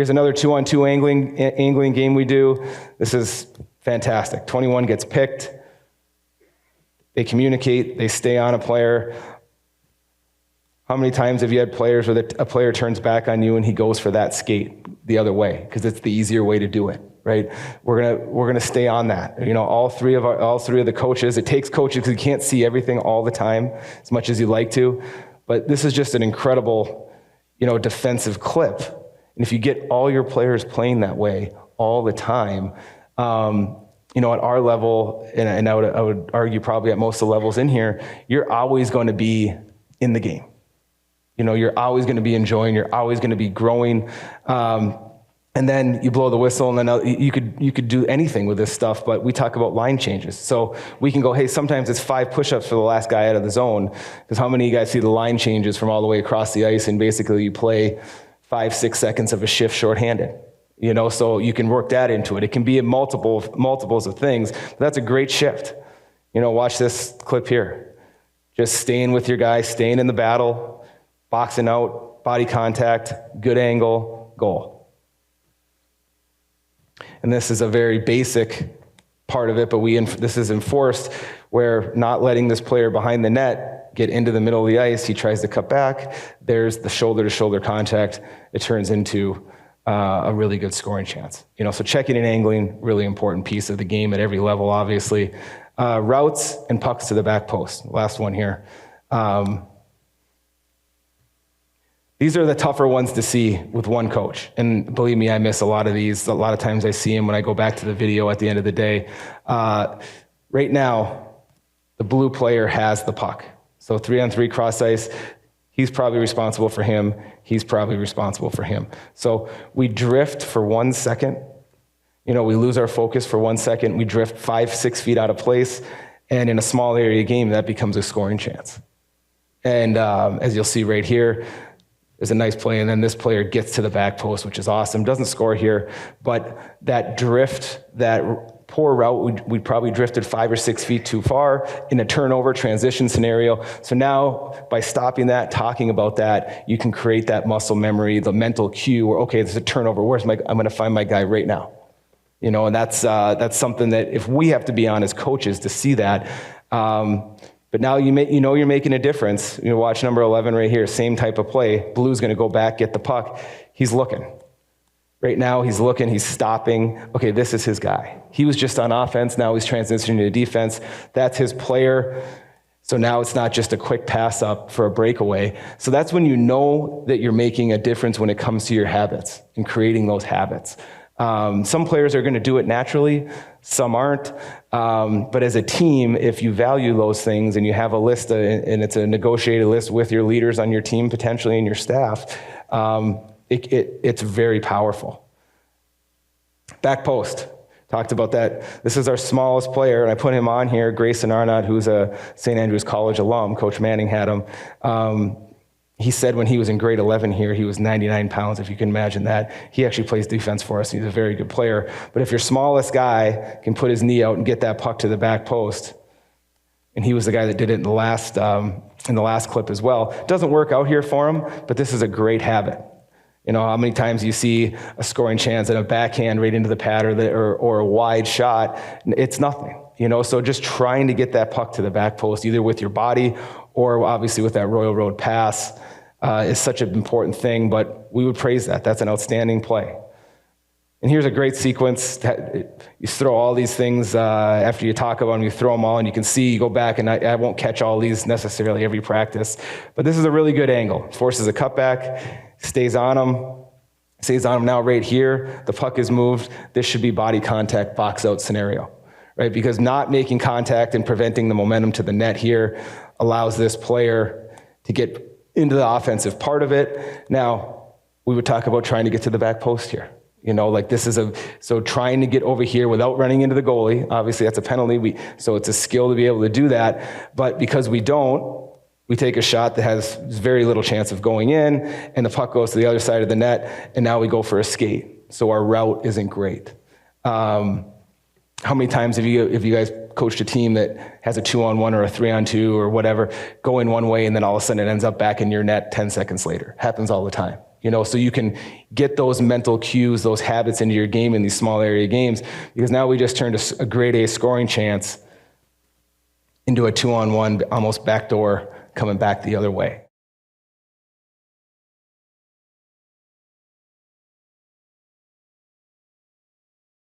Here's another 2-on-2 angling game we do. This is fantastic. 21 gets picked. They communicate. They stay on a player. How many times have you had players where a player turns back on you and he goes for that skate the other way because it's the easier way to do it, right? We're gonna stay on that. You know, all three of the coaches. It takes coaches because you can't see everything all the time as much as you'd like to, but this is just an incredible, defensive clip. And if you get all your players playing that way all the time, at our level, and I would argue probably at most of the levels in here, you're always going to be in the game. You're always going to be enjoying, you're always going to be growing. And then you blow the whistle, and then you could do anything with this stuff, but we talk about line changes. So we can go, hey, sometimes it's 5 push-ups for the last guy out of the zone, because how many of you guys see the line changes from all the way across the ice, and basically you play 5-6 seconds of a shift shorthanded? So you can work that into it. It can be in multiples of things, but that's a great shift. Watch this clip here. Just staying with your guy, staying in the battle, boxing out, body contact, good angle, goal. And this is a very basic part of it, but this is enforced where not letting this player behind the net get into the middle of the ice. He tries to cut back. There's the shoulder-to-shoulder contact. It turns into a really good scoring chance. So checking and angling, really important piece of the game at every level, obviously. Routes and pucks to the back post. Last one here. These are the tougher ones to see with one coach. And believe me, I miss a lot of these. A lot of times I see them when I go back to the video at the end of the day. Right now, the blue player has the puck. So 3-on-3 cross ice, he's probably responsible for him. He's probably responsible for him. So we drift for 1 second. We lose our focus for 1 second. We drift 5-6 feet out of place. And in a small area game, that becomes a scoring chance. And as you'll see right here, there's a nice play, and then this player gets to the back post, which is awesome. Doesn't score here, but that drift, that poor route, we probably drifted 5 or 6 feet too far in a turnover transition scenario. So now, by stopping that, talking about that, you can create that muscle memory, the mental cue, where, okay, there's a turnover, I'm going to find my guy right now. And that's something that if we have to be on as coaches to see that, but now you're making a difference. Watch number 11 right here, same type of play. Blue's going to go back, get the puck. He's looking. Right now he's looking, he's stopping. Okay, this is his guy. He was just on offense, now he's transitioning to defense. That's his player. So now it's not just a quick pass up for a breakaway. So that's when you know that you're making a difference when it comes to your habits and creating those habits. Some players are going to do it naturally, some aren't. But as a team, if you value those things and you have a list, and it's a negotiated list with your leaders on your team, potentially, and your staff, it's very powerful. Back post. Talked about that. This is our smallest player, and I put him on here, Grayson Arnott, who's a St. Andrews College alum. Coach Manning had him. He said when he was in grade 11 here, he was 99 pounds, if you can imagine that. He actually plays defense for us. He's a very good player. But if your smallest guy can put his knee out and get that puck to the back post, and he was the guy that did it in the last clip as well. It doesn't work out here for him, but this is a great habit. How many times you see a scoring chance and a backhand right into the pad or a wide shot, it's nothing. So just trying to get that puck to the back post, either with your body or obviously with that Royal Road pass, is such an important thing, but we would praise that. That's an outstanding play. And here's a great sequence. You throw all these things after you talk about them, you throw them all, and you can see, you go back, and I won't catch all these necessarily every practice, but this is a really good angle. Forces a cutback, stays on him now right here. The puck is moved. This should be body contact, box out scenario, right? Because not making contact and preventing the momentum to the net here allows this player to get into the offensive part of it. Now, we would talk about trying to get to the back post here. So trying to get over here without running into the goalie, obviously that's a penalty. So it's a skill to be able to do that. But because we don't, we take a shot that has very little chance of going in, and the puck goes to the other side of the net, and now we go for a skate. So our route isn't great. How many times have you guys coached a team that has a 2-on-1 or a 3-on-2 or whatever, go in one way, and then all of a sudden it ends up back in your net 10 seconds later? Happens all the time. so you can get those mental cues, those habits into your game in these small area games, because now we just turned a grade A scoring chance into a 2-on-1, almost backdoor coming back the other way.